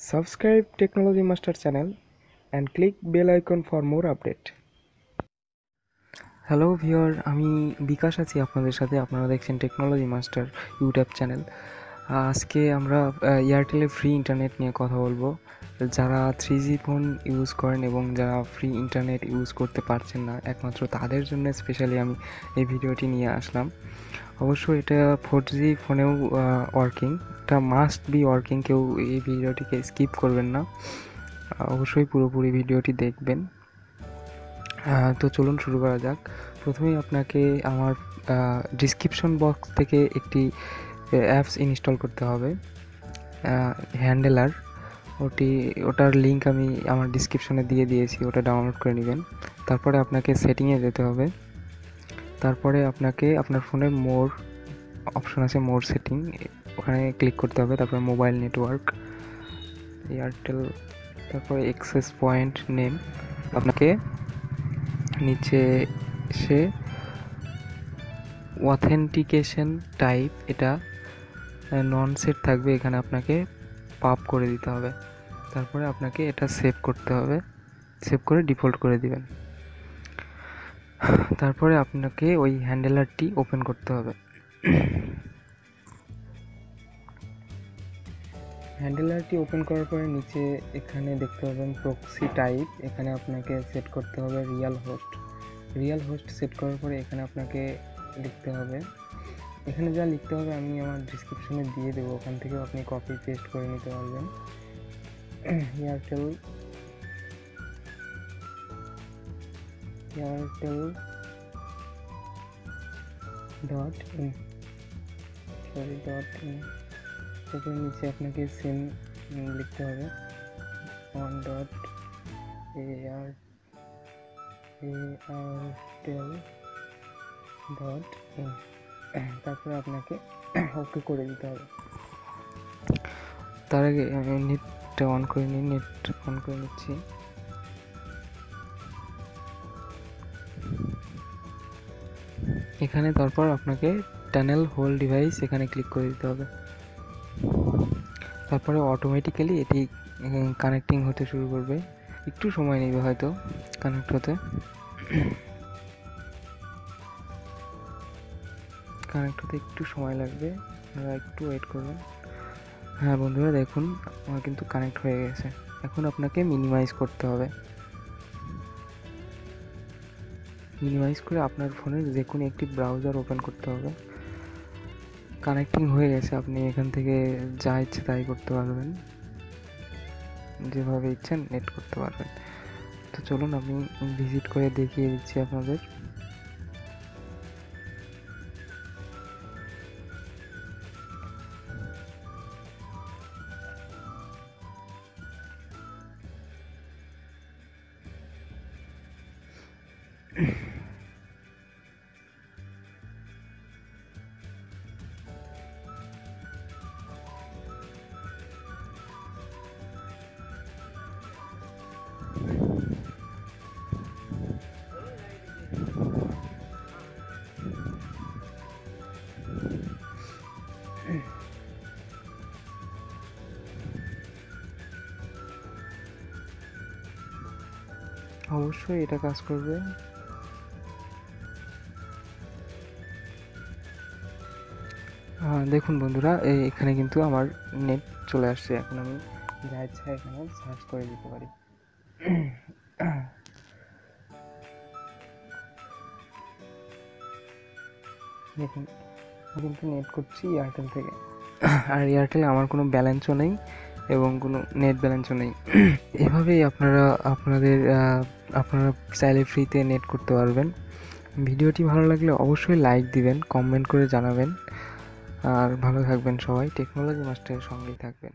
Subscribe Technology Master channel and click bell icon for more update. Hello viewer, আমি বিকাশ আছি আপনাদের সাথে। আপনারা দেখছেন টেকনোলজি মাস্টার ইউটিউব চ্যানেল। আজকে আমরা এয়ারটেলের ফ্রি ইন্টারনেট নিয়ে কথা বলবো। যারা 3G ফোন ইউজ করেন এবং যারা ফ্রি ইন্টারনেট ইউজ করতে পারছেন না, একমাত্র তাদের জন্য স্পেশালি আমি এই ভিডিওটি নিয়ে আসলাম। অবশ্যই এটা 4G ফোনেও ওয়ার্কিং, এটা মাস্ট বি ওয়ার্কিং। কেউ এই ভিডিওটিকে স্কিপ করবেন না, অবশ্যই পুরোপুরি ভিডিওটি দেখবেন। তো চলুন শুরু করা যাক। প্রথমেই আপনাকে আমার ডিসক্রিপশন বক্স থেকে একটি অ্যাপস ইনস্টল করতে হবে, হ্যান্ডেলার। ওটার লিঙ্ক আমি আমার ডিসক্রিপশনে দিয়ে দিয়েছি, ওটা ডাউনলোড করে নেবেন। তারপরে আপনাকে সেটিংয়ে যেতে হবে। তারপরে আপনাকে আপনার ফোনের মোর অপশন আছে, মোর সেটিং, ওখানে ক্লিক করতে হবে। তারপরে মোবাইল নেটওয়ার্ক, এয়ারটেল, তারপরে অ্যাক্সেস পয়েন্ট নেম। আপনাকে নিচে এসে অথেন্টিকেশন টাইপ, এটা নন সেট থাকবে, এখানে আপনাকে পাপ করে দিতে হবে। তারপরে আপনাকে এটা সেভ করতে হবে, সেভ করে ডিফল্ট করে দিবেন। তারপরে আপনাকে ওই হ্যান্ডেলারটি ওপেন করতে হবে। হ্যান্ডেলারটি ওপেন করার পরে নিচে এখানে দেখতে পাবেন প্রক্সি টাইপ, এখানে আপনাকে সেট করতে হবে রিয়াল হোস্ট সেট করার পরে এখানে আপনাকে লিখতে হবে, এখানে যা লিখতে হবে আমি আমার ডিসক্রিপশনে দিয়ে দেবো, ওখান থেকেও আপনি কপি পেস্ট করে নিতে পারবেন। এয়ারটেল ডট ইন, তারপর নিচে আপনাকে সিম লিখতে হবে 1.airtel.in, তারপরে আপনাকে ওকে করে দিতে হবে। তার আগে আমি নেটটা অন করে নিচ্ছি। এখানে তারপর আপনাকে টানেল হোল ডিভাইস এখানে ক্লিক করে দিতে হবে। তারপরে অটোমেটিক্যালি এটি কানেক্টিং হতে শুরু করবে, একটু সময় নেবে হয়তো কানেক্ট হতে। একটু সময় লাগবে, আপনারা একটু ওয়েট করবেন। হ্যাঁ বন্ধুরা, দেখুন আমার কিন্তু কানেক্ট হয়ে গেছে। এখন আপনাকে মিনিমাইজ করতে হবে, মিনিমাইজ করে আপনার ফোনের যে কোনো একটি ব্রাউজার ওপেন করতে হবে। কানেক্টিং হয়ে গেছে, আপনি এখান থেকে যা ইচ্ছে তাই করতে পারবেন, যেভাবে ইচ্ছেন নেট করতে পারবেন। তো চলুন আমি ভিজিট করে দেখিয়ে দিচ্ছি আপনাদের। অবশ্যই এটা কাজ করবে। দেখুন বন্ধুরা, এখানে কিন্তু আমার নেট চলে আসছে। এখন আমি যা ইচ্ছা এখানে সার্চ করে দিতে পারি। দেখুন কিন্তু নেট করছি এয়ারটেল থেকে, আর এয়ারটেলে আমার কোনো ব্যালেন্সও নেই এবং কোনো নেট ব্যালেন্সও নেই। এভাবেই আপনারা চাইলে ফ্রিতে নেট করতে পারবেন। ভিডিওটি ভালো লাগলে অবশ্যই লাইক দিবেন, কমেন্ট করে জানাবেন, আর ভালো থাকবেন সবাই। টেকনোলজি মাস্টারের সঙ্গেই থাকবেন।